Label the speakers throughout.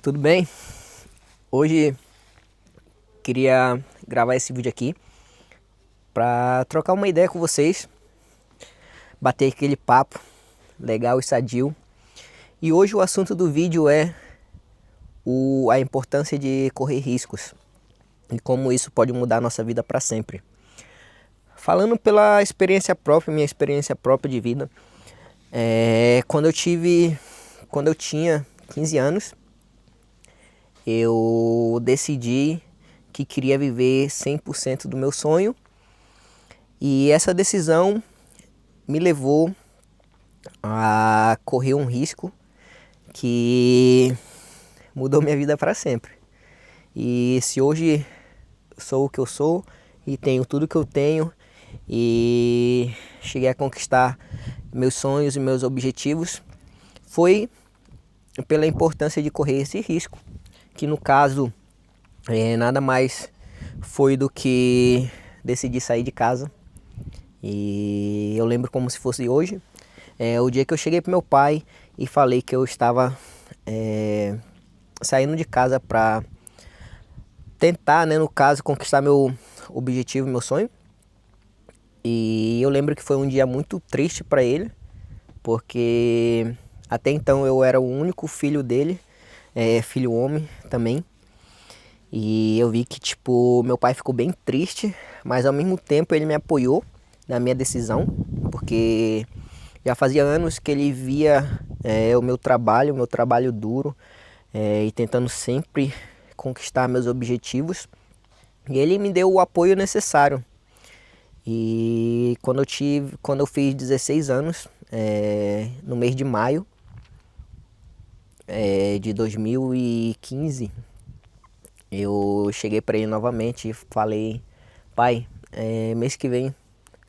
Speaker 1: Tudo bem? Hoje queria gravar esse vídeo aqui para trocar uma ideia com vocês, bater aquele papo legal e sadio. E hoje o assunto do vídeo é a importância de correr riscos e como isso pode mudar a nossa vida para sempre. Falando pela experiência própria, minha experiência própria de vida, quando eu tinha 15 anos, eu decidi que queria viver 100% do meu sonho, e essa decisão me levou a correr um risco que mudou minha vida para sempre. E se hoje sou o que eu sou e tenho tudo que eu tenho e cheguei a conquistar meus sonhos e meus objetivos, foi pela importância de correr esse risco, que no caso nada mais foi do que decidir sair de casa. E eu lembro como se fosse hoje, o dia que eu cheguei pro meu pai e falei que eu estava saindo de casa para tentar, né, no caso, conquistar meu objetivo, meu sonho. E eu lembro que foi um dia muito triste para ele, porque até então eu era o único filho dele, filho homem também. E eu vi que, tipo, meu pai ficou bem triste, mas ao mesmo tempo ele me apoiou na minha decisão, porque já fazia anos que ele via o meu trabalho duro, e tentando sempre conquistar meus objetivos. E ele me deu o apoio necessário. E quando eu fiz 16 anos, no mês de maio de 2015, eu cheguei para ele novamente e falei: pai, mês que vem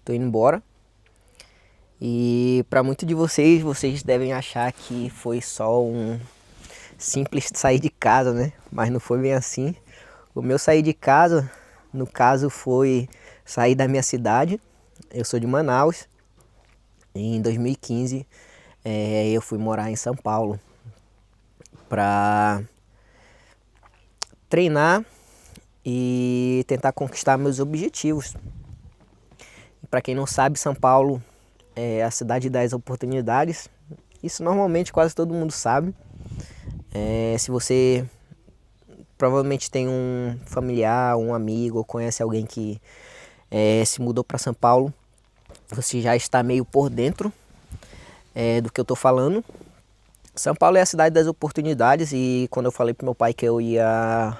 Speaker 1: tô indo embora. E para muitos de vocês devem achar que foi só um simples sair de casa, né? Mas não foi bem assim. O meu sair de casa, no caso, foi sair da minha cidade. Eu sou de Manaus. E em 2015, eu fui morar em São Paulo para treinar e tentar conquistar meus objetivos. Para quem não sabe, São Paulo é a cidade das oportunidades. Isso normalmente quase todo mundo sabe. Se você provavelmente tem um familiar, um amigo, ou conhece alguém que se mudou para São Paulo, você já está meio por dentro do que eu estou falando. São Paulo é a cidade das oportunidades, e quando eu falei para meu pai que eu ia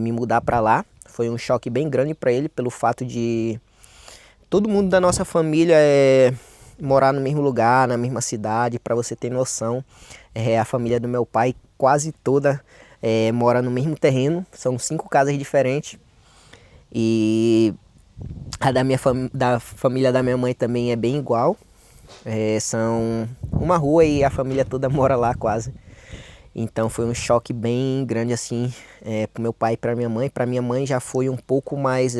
Speaker 1: me mudar para lá, foi um choque bem grande para ele, pelo fato de todo mundo da nossa família morar no mesmo lugar, na mesma cidade. Para você ter noção, a família do meu pai quase toda mora no mesmo terreno, são 5 casas diferentes. E a da família da minha mãe também é bem igual. São uma rua e a família toda mora lá quase. Então foi um choque bem grande assim, pro meu pai e pra minha mãe. Pra minha mãe já foi um pouco mais,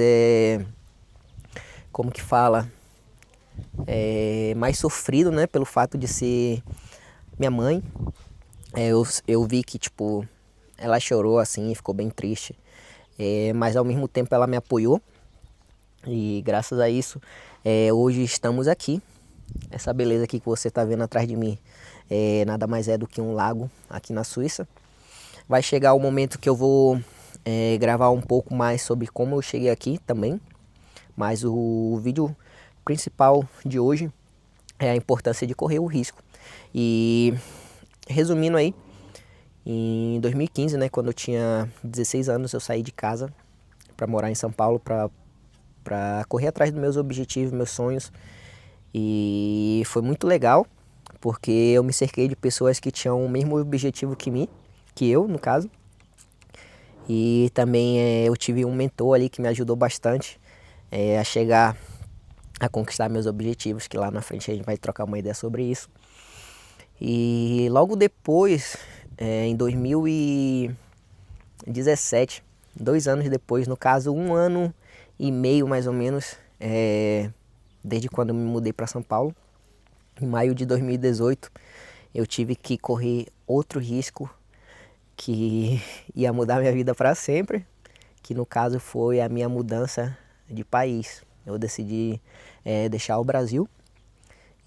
Speaker 1: como que fala? Mais sofrido, né? Pelo fato de ser minha mãe. Eu vi que, tipo, ela chorou assim, ficou bem triste. Mas ao mesmo tempo ela me apoiou. E graças a isso, hoje estamos aqui. Essa beleza aqui que você está vendo atrás de mim nada mais é do que um lago aqui na Suíça. Vai chegar o momento que eu vou gravar um pouco mais sobre como eu cheguei aqui também. Mas o vídeo principal de hoje é a importância de correr o risco. E resumindo aí, em 2015, né, quando eu tinha 16 anos, eu saí de casa para morar em São Paulo, para correr atrás dos meus objetivos, meus sonhos. E foi muito legal, porque eu me cerquei de pessoas que tinham o mesmo objetivo que eu, no caso. E também eu tive um mentor ali que me ajudou bastante a chegar a conquistar meus objetivos, que lá na frente a gente vai trocar uma ideia sobre isso. E logo depois, em 2017, 2 anos depois, no caso 1 ano e meio mais ou menos, desde quando eu me mudei para São Paulo, em maio de 2018, eu tive que correr outro risco que ia mudar minha vida para sempre, que no caso foi a minha mudança de país. Eu decidi deixar o Brasil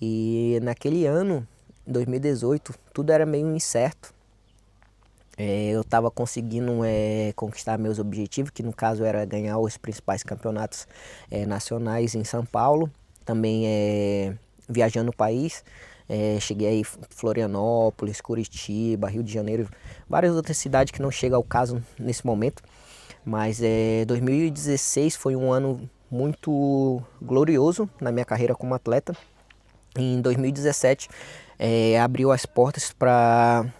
Speaker 1: e naquele ano, 2018, tudo era meio incerto. Eu estava conseguindo conquistar meus objetivos, que no caso era ganhar os principais campeonatos nacionais em São Paulo, também viajando o país. Cheguei aí Florianópolis, Curitiba, Rio de Janeiro, várias outras cidades que não chega ao caso nesse momento. Mas 2016 foi um ano muito glorioso na minha carreira como atleta. Em 2017 abriu as portas para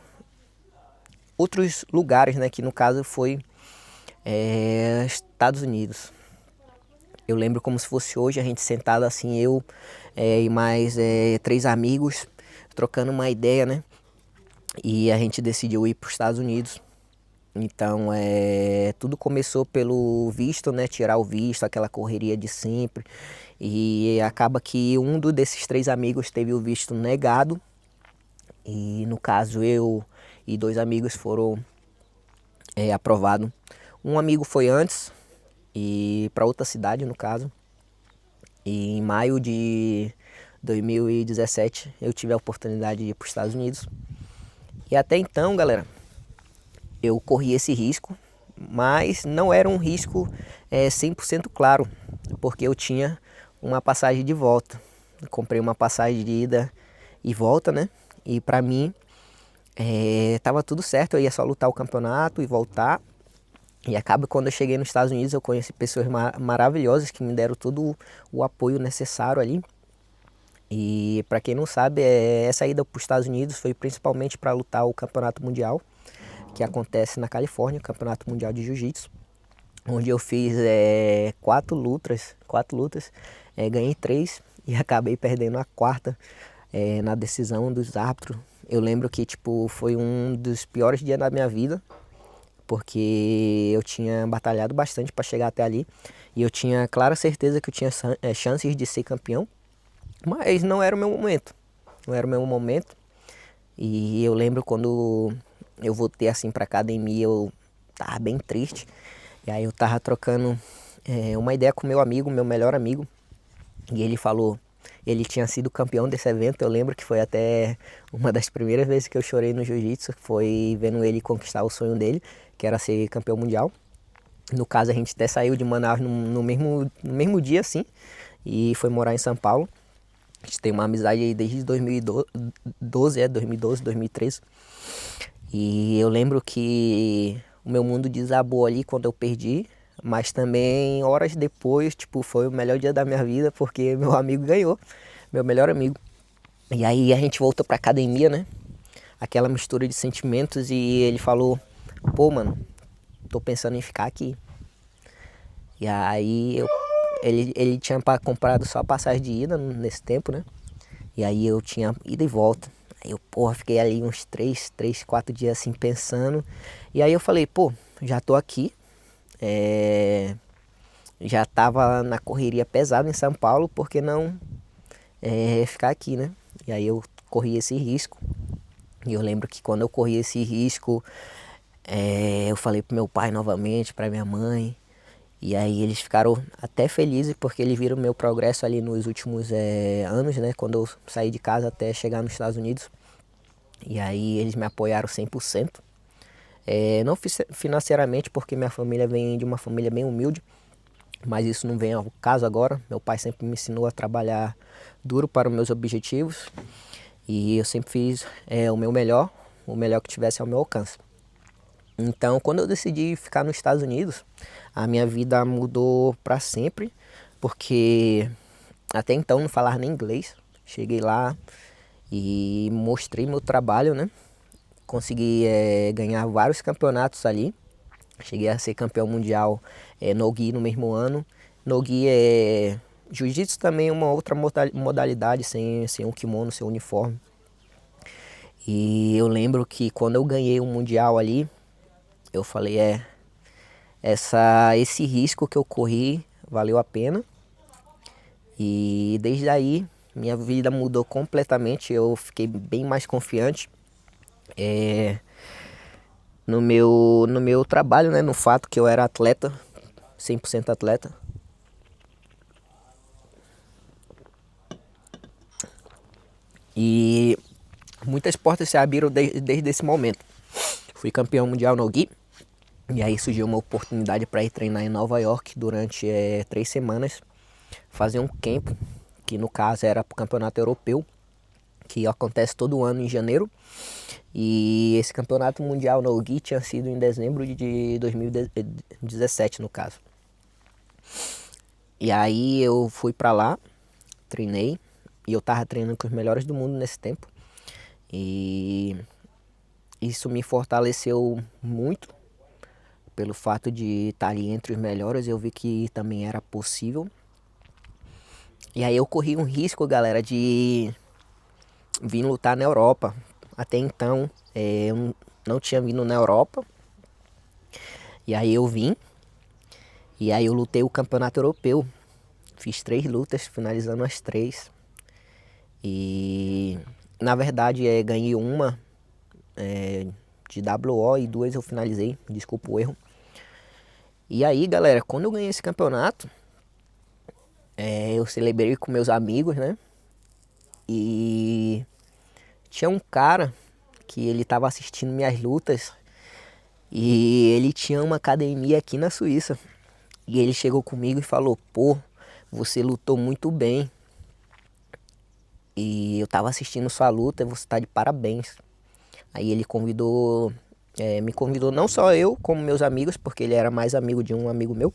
Speaker 1: outros lugares, né, que no caso foi Estados Unidos. Eu lembro como se fosse hoje, a gente sentado assim, eu e mais 3 amigos, trocando uma ideia, né? E a gente decidiu ir para os Estados Unidos. Então, tudo começou pelo visto, né? Tirar o visto, aquela correria de sempre. E acaba que desses 3 amigos teve o visto negado. E no caso, eu e 2 amigos foram aprovados. Um amigo foi antes, e para outra cidade, no caso. E em maio de 2017 eu tive a oportunidade de ir para os Estados Unidos. E até então, galera, eu corri esse risco, mas não era um risco 100% claro, porque eu tinha uma passagem de volta. Eu comprei uma passagem de ida e volta, né? E para mim tava tudo certo, eu ia só lutar o campeonato e voltar. E acaba quando eu cheguei nos Estados Unidos, eu conheci pessoas maravilhosas que me deram todo o apoio necessário ali. E para quem não sabe, essa ida para os Estados Unidos foi principalmente para lutar o Campeonato Mundial, que acontece na Califórnia, o Campeonato Mundial de Jiu-Jitsu, onde eu fiz 4 lutas, ganhei 3 e acabei perdendo a quarta na decisão dos árbitros. Eu lembro que tipo, foi um dos piores dias da minha vida, porque eu tinha batalhado bastante para chegar até ali e eu tinha clara certeza que eu tinha chances de ser campeão, mas não era o meu momento, não era o meu momento. E eu lembro quando eu voltei assim para academia, eu tava bem triste, e aí eu tava trocando uma ideia com meu amigo, meu melhor amigo, e ele falou, ele tinha sido campeão desse evento. Eu lembro que foi até uma das primeiras vezes que eu chorei no jiu-jitsu, foi vendo ele conquistar o sonho dele, que era ser campeão mundial. No caso, a gente até saiu de Manaus no mesmo dia, assim, e foi morar em São Paulo. A gente tem uma amizade aí desde 2012, 2013. E eu lembro que o meu mundo desabou ali quando eu perdi, mas também horas depois, tipo, foi o melhor dia da minha vida, porque meu amigo ganhou, meu melhor amigo. E aí a gente voltou pra academia, né? Aquela mistura de sentimentos, e ele falou, pô, mano, tô pensando em ficar aqui. E aí ele tinha comprado só a passagem de ida nesse tempo, né? E aí eu tinha ida e volta. Aí eu, porra, fiquei ali uns 4 dias assim pensando. E aí eu falei, pô, já tô aqui. Já tava na correria pesada em São Paulo, por que não ficar aqui, né? E aí eu corri esse risco. E eu lembro que quando eu corri esse risco, eu falei pro meu pai novamente, pra minha mãe. E aí eles ficaram até felizes porque eles viram meu progresso ali nos últimos anos, né? Quando eu saí de casa até chegar nos Estados Unidos. E aí eles me apoiaram 100%. Não financeiramente, porque minha família vem de uma família bem humilde, mas isso não vem ao caso agora. Meu pai sempre me ensinou a trabalhar duro para os meus objetivos, e eu sempre fiz o meu melhor, o melhor que tivesse ao meu alcance. Então, quando eu decidi ficar nos Estados Unidos, a minha vida mudou para sempre, porque até então não falava nem inglês. Cheguei lá e mostrei meu trabalho, né? Consegui ganhar vários campeonatos ali. Cheguei a ser campeão mundial no gi no mesmo ano. No gi jiu-jitsu também é uma outra modalidade, sem um kimono, sem um uniforme. E eu lembro que quando eu ganhei o mundial ali, eu falei, esse risco que eu corri valeu a pena. E desde aí minha vida mudou completamente, eu fiquei bem mais confiante. no meu trabalho, né? No fato que eu era atleta, 100% atleta. E muitas portas se abriram desde esse momento. Fui campeão mundial no Gui. E aí surgiu uma oportunidade para ir treinar em Nova York durante 3 semanas. Fazer um camp, que no caso era para o campeonato europeu, que acontece todo ano em janeiro. E esse campeonato mundial no Gui tinha sido em dezembro de 2017, no caso. E aí eu fui para lá, treinei. E eu tava treinando com os melhores do mundo nesse tempo. E isso me fortaleceu muito. Pelo fato de estar ali entre os melhores, eu vi que também era possível. E aí eu corri um risco, galera, de vir lutar na Europa. Até então, eu não tinha vindo na Europa. E aí eu vim. E aí eu lutei o campeonato europeu. Fiz 3 lutas, finalizando as 3. E na verdade ganhei uma de WO e 2 eu finalizei. Desculpa o erro. E aí, galera, quando eu ganhei esse campeonato, eu celebrei com meus amigos, né? E tinha um cara que ele tava assistindo minhas lutas e ele tinha uma academia aqui na Suíça. E ele chegou comigo e falou: pô, você lutou muito bem. E eu tava assistindo sua luta e você tá de parabéns. Aí ele me convidou não só eu, como meus amigos, porque ele era mais amigo de um amigo meu.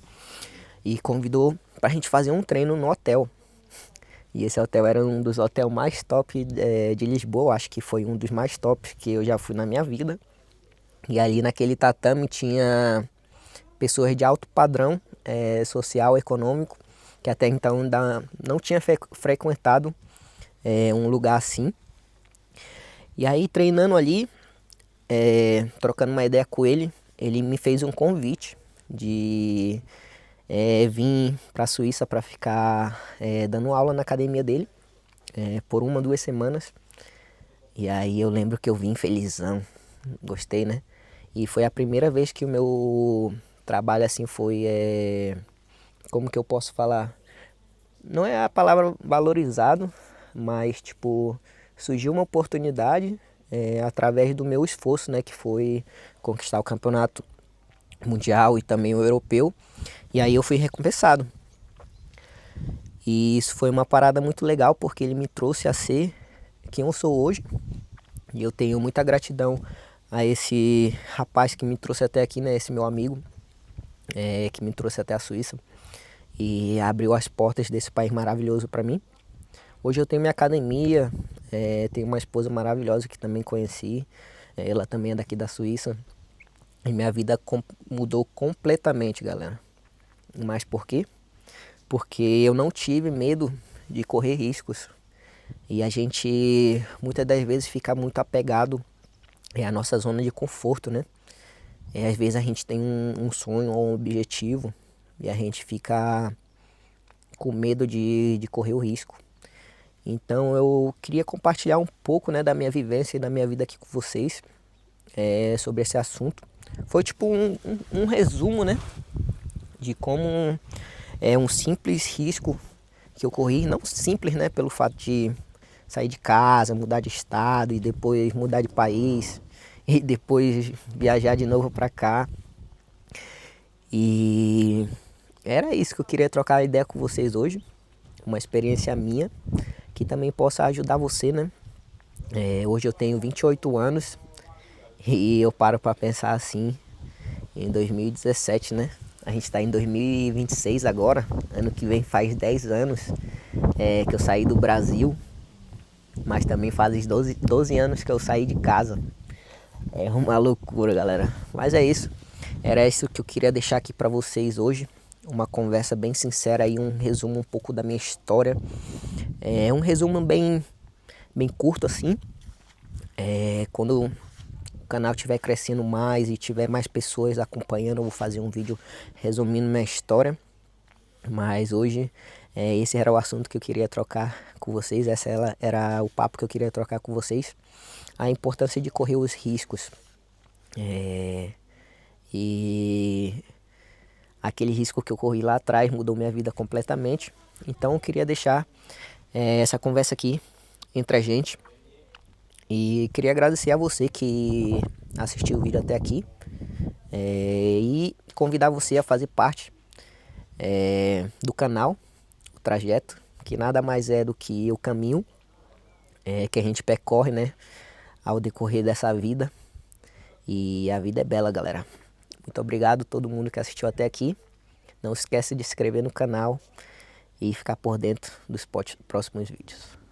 Speaker 1: E convidou pra gente fazer um treino no hotel. E esse hotel era um dos hotéis mais top de Lisboa. Acho que foi um dos mais tops que eu já fui na minha vida. E ali naquele tatame tinha pessoas de alto padrão social, econômico, que até então ainda não tinha frequentado um lugar assim. E aí treinando ali, trocando uma ideia com ele, ele me fez um convite de vim para a Suíça para ficar dando aula na academia dele por 1, 2 semanas. E aí eu lembro que eu vim felizão, gostei, né? E foi a primeira vez que o meu trabalho assim foi, como que eu posso falar? Não é a palavra valorizado, mas tipo, surgiu uma oportunidade através do meu esforço, né? Que foi conquistar o campeonato mundial e também o europeu. E aí eu fui recompensado. E isso foi uma parada muito legal porque ele me trouxe a ser quem eu sou hoje. E eu tenho muita gratidão a esse rapaz que me trouxe até aqui, né? Esse meu amigo que me trouxe até a Suíça e abriu as portas desse país maravilhoso para mim. Hoje eu tenho minha academia, tenho uma esposa maravilhosa que também conheci. Ela também é daqui da Suíça. E minha vida mudou completamente, galera. Mas por quê? Porque eu não tive medo de correr riscos. E a gente muitas das vezes fica muito apegado à nossa zona de conforto, né? Às vezes a gente tem um sonho ou um objetivo e a gente fica com medo de correr o risco. Então eu queria compartilhar um pouco, né, da minha vivência e da minha vida aqui com vocês sobre esse assunto. Foi tipo um resumo, né, de como um simples risco que eu corri, não simples, né, pelo fato de sair de casa, mudar de estado e depois mudar de país e depois viajar de novo para cá. E era isso que eu queria trocar ideia com vocês hoje, uma experiência minha que também possa ajudar você, né? Hoje eu tenho 28 anos e eu paro para pensar assim, em 2017, né? A gente está em 2026 agora, ano que vem faz 10 anos que eu saí do Brasil, mas também faz 12 anos que eu saí de casa. É uma loucura, galera. Mas é isso. Era isso que eu queria deixar aqui para vocês hoje. Uma conversa bem sincera e um resumo um pouco da minha história. É um resumo bem curto assim. Quando o canal estiver crescendo mais e tiver mais pessoas acompanhando, eu vou fazer um vídeo resumindo minha história. Mas hoje esse era o assunto que eu queria trocar com vocês. Era o papo que eu queria trocar com vocês. A importância de correr os riscos. E aquele risco que eu corri lá atrás mudou minha vida completamente. Então eu queria deixar essa conversa aqui entre a gente. E queria agradecer a você que assistiu o vídeo até aqui. E convidar você a fazer parte do canal, o Trajeto, que nada mais é do que o caminho que a gente percorre, né, ao decorrer dessa vida. E a vida é bela, galera. Muito obrigado a todo mundo que assistiu até aqui. Não esquece de se inscrever no canal e ficar por dentro dos próximos vídeos.